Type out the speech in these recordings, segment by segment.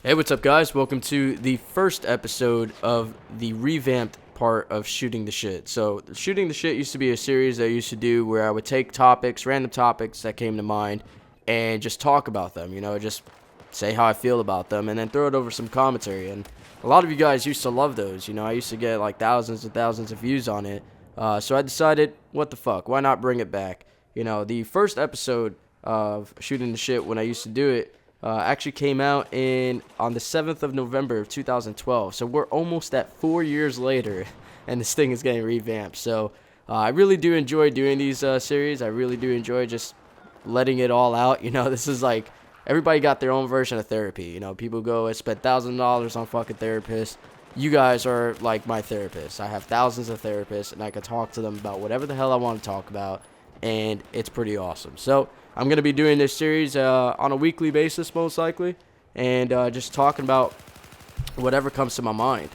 Hey, what's up, guys? Welcome to the first episode of the revamped part of Shooting the Shit. So, Shooting the Shit used to be a series I used to do where I would take topics, random topics that came to mind, and just talk about them, just say how I feel about them, and then throw it over some commentary. And a lot of you guys used to love those. I used to get like thousands and thousands of views on it. So I decided, what the fuck, why not bring it back? The first episode of Shooting the Shit, when I used to do it, actually came out on the 7th of November of 2012. So we're almost at 4 years later, and this thing is getting revamped. So I really do enjoy doing these series. I really do enjoy just letting it all out. This is like, everybody got their own version of therapy. People go and spend $1,000 on fucking therapists. You guys are like my therapists. I have thousands of therapists, and I can talk to them about whatever the hell I want to talk about, and it's pretty awesome. So I'm going to be doing this series on a weekly basis, most likely, and just talking about whatever comes to my mind.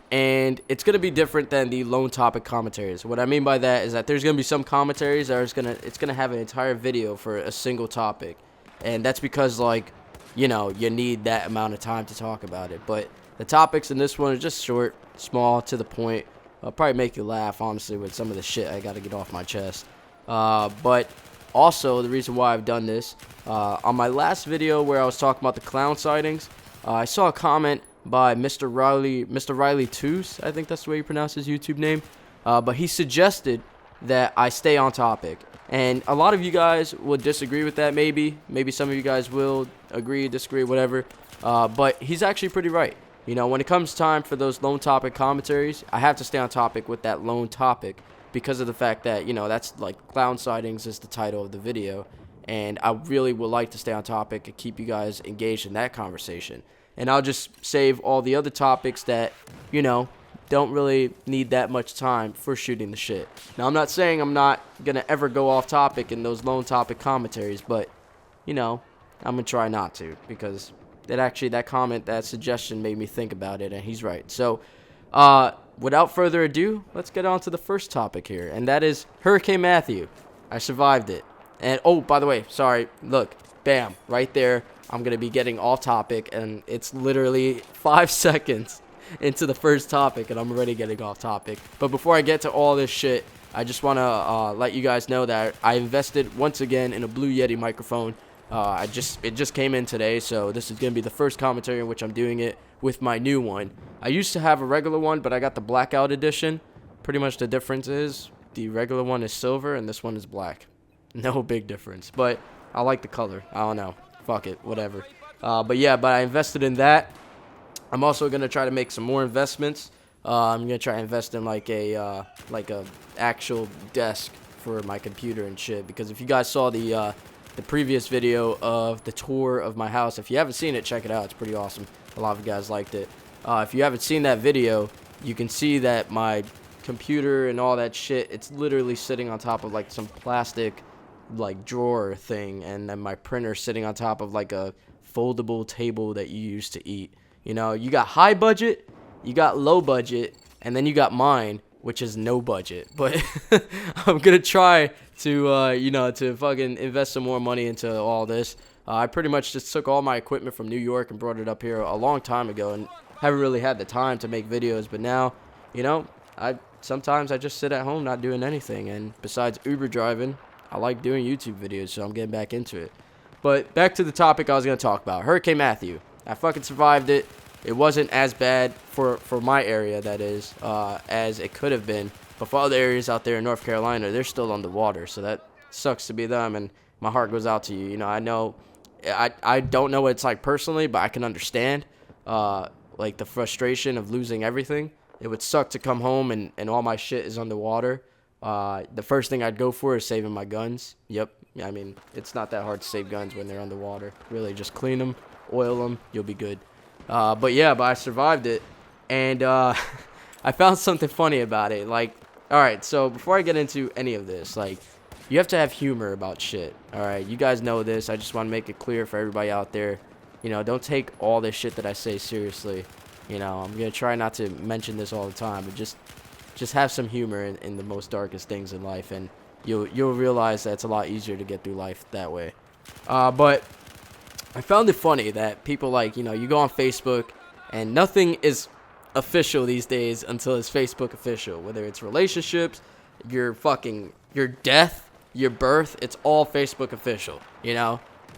And it's going to be different than the lone topic commentaries. What I mean by that is that there's going to be some commentaries that it's going to have an entire video for a single topic. And that's because, you need that amount of time to talk about it. But the topics in this one are just short, small, to the point. I'll probably make you laugh, honestly, with some of the shit I got to get off my chest. But also, the reason why I've done this, on my last video where I was talking about the clown sightings, I saw a comment by Mr. Riley Toos, I think that's the way you pronounce his YouTube name, but he suggested that I stay on topic. And a lot of you guys would disagree with that, maybe some of you guys will agree, disagree, whatever, but he's actually pretty right. When it comes time for those lone topic commentaries, I have to stay on topic with that lone topic, because of the fact that, that's like clown sightings is the title of the video. And I really would like to stay on topic and keep you guys engaged in that conversation. And I'll just save all the other topics that, don't really need that much time for shooting the shit. Now, I'm not saying I'm not going to ever go off topic in those lone topic commentaries, but, I'm going to try not to, because that suggestion made me think about it, and he's right. So, without further ado, let's get on to the first topic here, and that is Hurricane Matthew. I survived it. And, oh, by the way, sorry, look, bam, right there, I'm going to be getting off topic, and it's literally 5 seconds into the first topic, and I'm already getting off topic. But before I get to all this shit, I just want to let you guys know that I invested once again in a Blue Yeti microphone. It just came in today, so this is going to be the first commentary in which I'm doing it with my new one. I used to have a regular one, but I got the blackout edition. Pretty much the difference is the regular one is silver and this one is black. No big difference, but I like the color. I don't know. Fuck it, whatever. But I invested in that. I'm also going to try to make some more investments. I'm going to try to invest in like a actual desk for my computer and shit, because if you guys saw the previous video of the tour of my house, if you haven't seen it, check it out. It's pretty awesome. A lot of you guys liked it. If you haven't seen that video, you can see that my computer and all that shit, it's literally sitting on top of like some plastic like drawer thing, and then my printer sitting on top of like a foldable table that you use to eat. You got high budget, you got low budget, and then you got mine, which is no budget. But I'm gonna try to to fucking invest some more money into all this. I pretty much just took all my equipment from New York and brought it up here a long time ago, and haven't really had the time to make videos. But now, sometimes I just sit at home not doing anything, and besides Uber driving, I like doing YouTube videos, so I'm getting back into it. But back to the topic I was gonna talk about, Hurricane Matthew. I fucking survived it. It wasn't as bad for my area, that is, as it could have been. But for other areas out there in North Carolina, they're still underwater, so that sucks to be them, and my heart goes out to you. I know, I don't know what it's like personally, but I can understand, like, the frustration of losing everything. It would suck to come home and all my shit is underwater. The first thing I'd go for is saving my guns. Yep, I mean, it's not that hard to save guns when they're underwater. Really, just clean them, oil them, you'll be good. But I survived it, and I found something funny about it. Like, alright, so before I get into any of this, like, you have to have humor about shit. Alright, you guys know this. I just want to make it clear for everybody out there. Don't take all this shit that I say seriously. I'm going to try not to mention this all the time, but just have some humor in the most darkest things in life, and you'll realize that it's a lot easier to get through life that way. But I found it funny that people like, you go on Facebook and nothing is official these days until it's Facebook official. Whether it's relationships, your death, your birth, it's all Facebook official.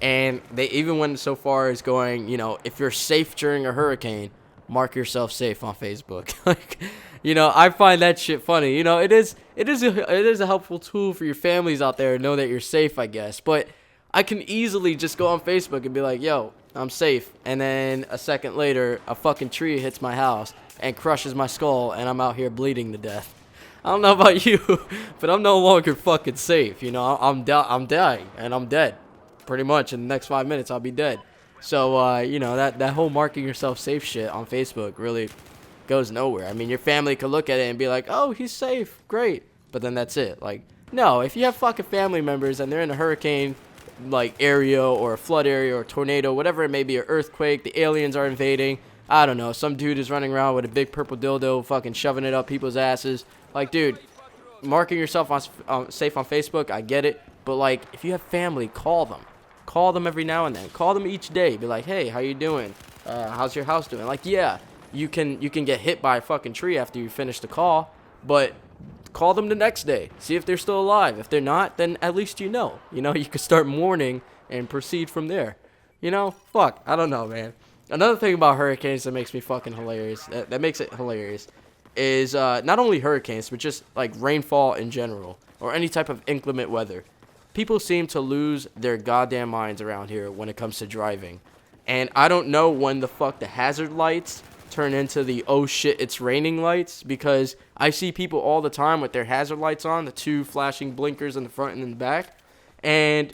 And they even went so far as going, if you're safe during a hurricane, mark yourself safe on Facebook. Like, I find that shit funny. It is a helpful tool for your families out there to know that you're safe, I guess. But I can easily just go on Facebook and be like, yo, I'm safe. And then a second later, a fucking tree hits my house and crushes my skull, and I'm out here bleeding to death. I don't know about you, but I'm no longer fucking safe. I'm dying, and I'm dead. Pretty much in the next 5 minutes, I'll be dead. So, that whole marking yourself safe shit on Facebook really goes nowhere. I mean, your family could look at it and be like, oh, he's safe, great. But then that's it. Like, no, if you have fucking family members and they're in a hurricane, like, area or a flood area or a tornado, whatever it may be, an earthquake, the aliens are invading, I don't know, some dude is running around with a big purple dildo fucking shoving it up people's asses. Like, dude, marking yourself safe on Facebook, I get it. But, like, if you have family, call them. Call them every now and then. Call them each day. Be like, hey, how you doing? How's your house doing? Like, yeah, you can get hit by a fucking tree after you finish the call, but call them the next day. See if they're still alive. If they're not, then at least you know. You can start mourning and proceed from there. Fuck, I don't know, man. Another thing about hurricanes that makes me fucking hilarious, that makes it hilarious, is not only hurricanes, but just, like, rainfall in general, or any type of inclement weather. People seem to lose their goddamn minds around here when it comes to driving. And I don't know when the fuck the hazard lights turn into the oh shit it's raining lights, because I see people all the time with their hazard lights on, the two flashing blinkers in the front and in the back, and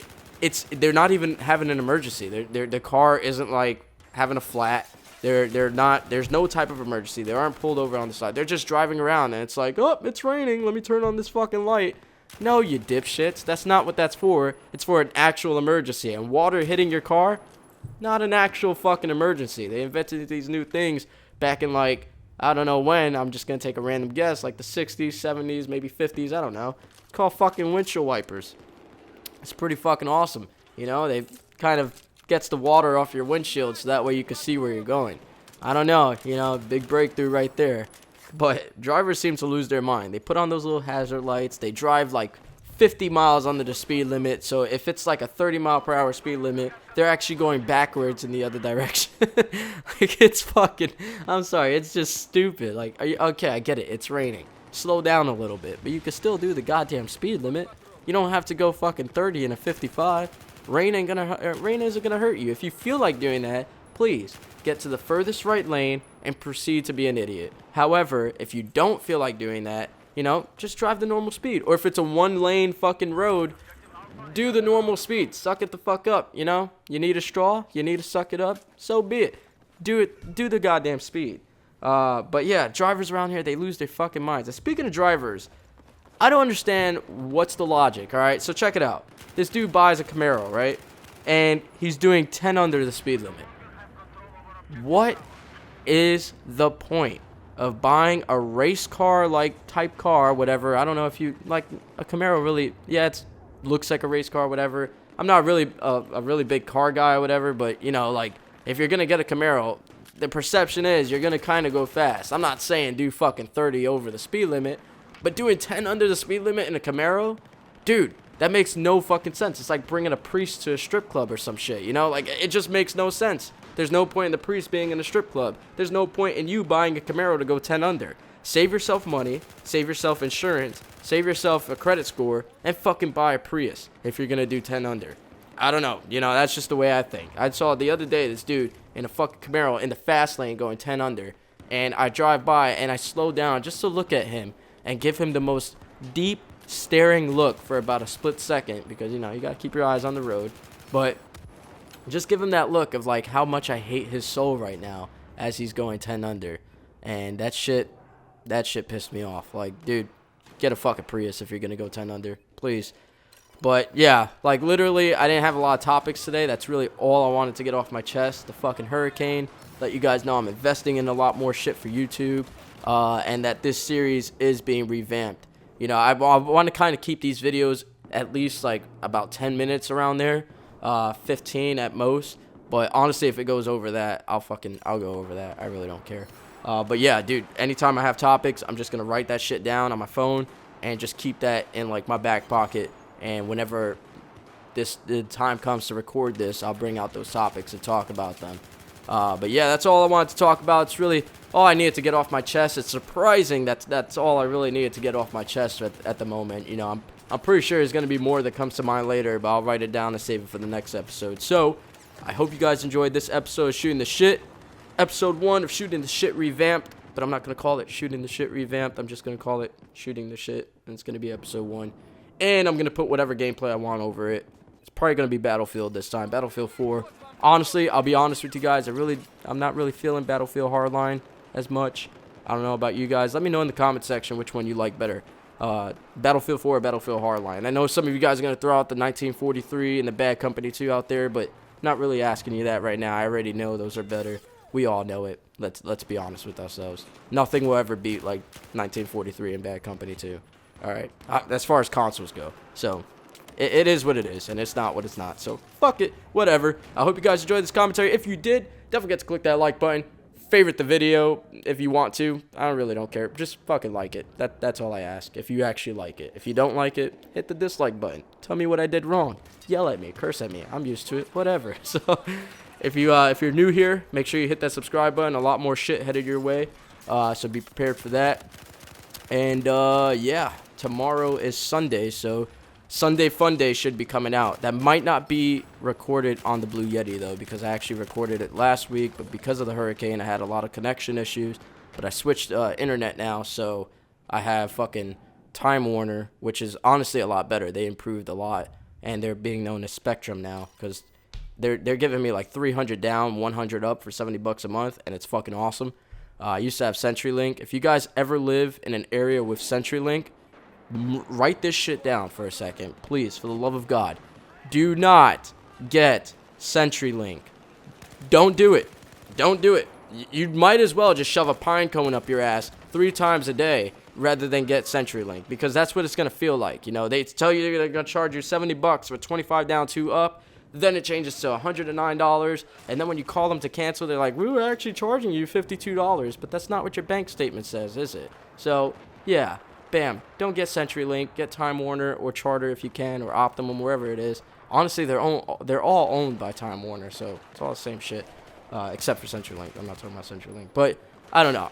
they're not even having an emergency. Their car isn't like having a flat. They're not, there's no type of emergency. They aren't pulled over on the side. They're just driving around and it's like, oh, it's raining, let me turn on this fucking light. No, you dipshits. That's not what that's for. It's for an actual emergency. And water hitting your car, not an actual fucking emergency. They invented these new things back in, like, I don't know when. I'm just going to take a random guess. Like the 60s, 70s, maybe 50s. I don't know. It's called fucking windshield wipers. It's pretty fucking awesome. They kind of gets the water off your windshield so that way you can see where you're going. I don't know. Big breakthrough right there. But drivers seem to lose their mind. They put on those little hazard lights. They drive like 50 miles under the speed limit. So if it's like a 30-mile-per-hour speed limit, they're actually going backwards in the other direction. Like, it's fucking, I'm sorry, it's just stupid. Like, okay, I get it. It's raining. Slow down a little bit. But you can still do the goddamn speed limit. You don't have to go fucking 30 in a 55. Rain isn't gonna hurt you. If you feel like doing that, please get to the furthest right lane and proceed to be an idiot. However, if you don't feel like doing that, just drive the normal speed. Or if it's a one-lane fucking road, do the normal speed. Suck it the fuck up, You need a straw? You need to suck it up? So be it. Do the goddamn speed. But yeah, drivers around here, they lose their fucking minds. And speaking of drivers, I don't understand what's the logic, alright? So check it out. This dude buys a Camaro, right? And he's doing 10 under the speed limit. What is the point of buying a race car like type car, whatever? I don't know if you like a Camaro. Really, yeah, it looks like a race car, whatever. I'm not really a really big car guy or whatever, but like, if you're gonna get a Camaro, the perception is you're gonna kind of go fast. I'm not saying do fucking 30 over the speed limit, but doing 10 under the speed limit in a Camaro, dude, that makes no fucking sense. It's like bringing a priest to a strip club or some shit, Like, it just makes no sense. There's no point in the priest being in a strip club. There's no point in you buying a Camaro to go 10 under. Save yourself money, save yourself insurance, save yourself a credit score, and fucking buy a Prius if you're gonna do 10 under. I don't know. That's just the way I think. I saw the other day this dude in a fucking Camaro in the fast lane going 10 under, and I drive by and I slow down just to look at him and give him the most deep staring look for about a split second, because you gotta keep your eyes on the road, but just give him that look of like how much I hate his soul right now as he's going 10 under. And that shit pissed me off. Like, dude, get a fucking Prius if you're gonna go 10 under, please. But yeah, like, literally, I didn't have a lot of topics today. That's really all I wanted to get off my chest. The fucking hurricane. Let you guys know I'm investing in a lot more shit for YouTube, and that this series is being revamped. I want to kind of keep these videos at least like about 10 minutes around there, 15 at most. But honestly, if it goes over that, I'll go over that. I really don't care. But yeah, dude, anytime I have topics, I'm just going to write that shit down on my phone and just keep that in like my back pocket. And whenever the time comes to record this, I'll bring out those topics and talk about them. But yeah, that's all I wanted to talk about. It's really all I needed to get off my chest. It's surprising that's all I really needed to get off my chest at the moment. You know, I'm pretty sure there's going to be more that comes to mind later, but I'll write it down and save it for the next episode. So, I hope you guys enjoyed this episode of Shooting the Shit. Episode 1 of Shooting the Shit Revamped. But I'm not going to call it Shooting the Shit Revamped. I'm just going to call it Shooting the Shit. And it's going to be episode 1. And I'm going to put whatever gameplay I want over it. It's probably going to be Battlefield this time. Battlefield 4. Honestly, I'll be honest with you guys. I'm not really feeling Battlefield Hardline as much. I don't know about you guys. Let me know in the comment section which one you like better. Battlefield 4 or Battlefield Hardline. I know some of you guys are going to throw out the 1943 and the Bad Company 2 out there, but not really asking you that right now. I already know those are better. We all know it. Let's be honest with ourselves. Nothing will ever beat like 1943 and Bad Company 2. All right, as far as consoles go. So it is what it is, and it's not what it's not. So fuck it, whatever. I hope you guys enjoyed this commentary. If you did, don't forget to click that like button. Favorite the video if you want to. I really don't care. Just fucking like it. That's all I ask. If you actually like it. If you don't like it, hit the dislike button. Tell me what I did wrong. Yell at me. Curse at me. I'm used to it. Whatever. So if you're new here, make sure you hit that subscribe button. A lot more shit headed your way. So be prepared for that. And yeah, tomorrow is Sunday, so Sunday Fun Day should be coming out. That might not be recorded on the Blue Yeti, though, because I actually recorded it last week, but because of the hurricane, I had a lot of connection issues. But I switched internet now, so I have fucking Time Warner, which is honestly a lot better. They improved a lot, and they're being known as Spectrum now, because they're giving me like 300 down, 100 up for $70 a month, and it's fucking awesome. I used to have CenturyLink. If you guys ever live in an area with CenturyLink, write this shit down for a second, please, for the love of God. Do not get CenturyLink. Don't do it. Don't do it. You might as well just shove a pine cone up your ass 3 times a day rather than get CenturyLink, because that's what it's going to feel like. You know, they tell you they're going to charge you $70 with 25 down, 2 up. Then it changes to $109, and then when you call them to cancel, they're like, we were actually charging you $52, but that's not what your bank statement says, is it? So, yeah, bam, don't get CenturyLink, get Time Warner or Charter if you can, or Optimum, wherever it is. Honestly, they're all owned by Time Warner, so it's all the same shit, except for CenturyLink. I'm not talking about CenturyLink, but I don't know.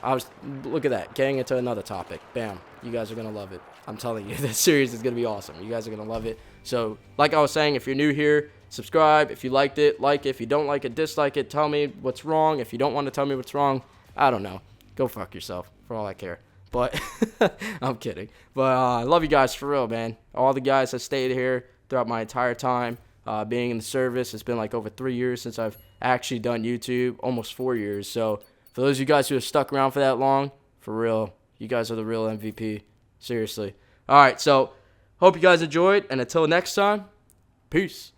Look at that, getting into another topic. Bam, you guys are going to love it. I'm telling you, this series is going to be awesome. You guys are going to love it. So, like I was saying, if you're new here, subscribe. If you liked it, like it. If you don't like it, dislike it. Tell me what's wrong. If you don't want to tell me what's wrong, I don't know. Go fuck yourself, for all I care. But, I'm kidding. But I love you guys for real, man. All the guys that stayed here throughout my entire time being in the service. It's been like over 3 years since I've actually done YouTube. Almost 4 years. So, for those of you guys who have stuck around for that long, for real, you guys are the real MVP. Seriously. All right, so hope you guys enjoyed. And until next time, peace.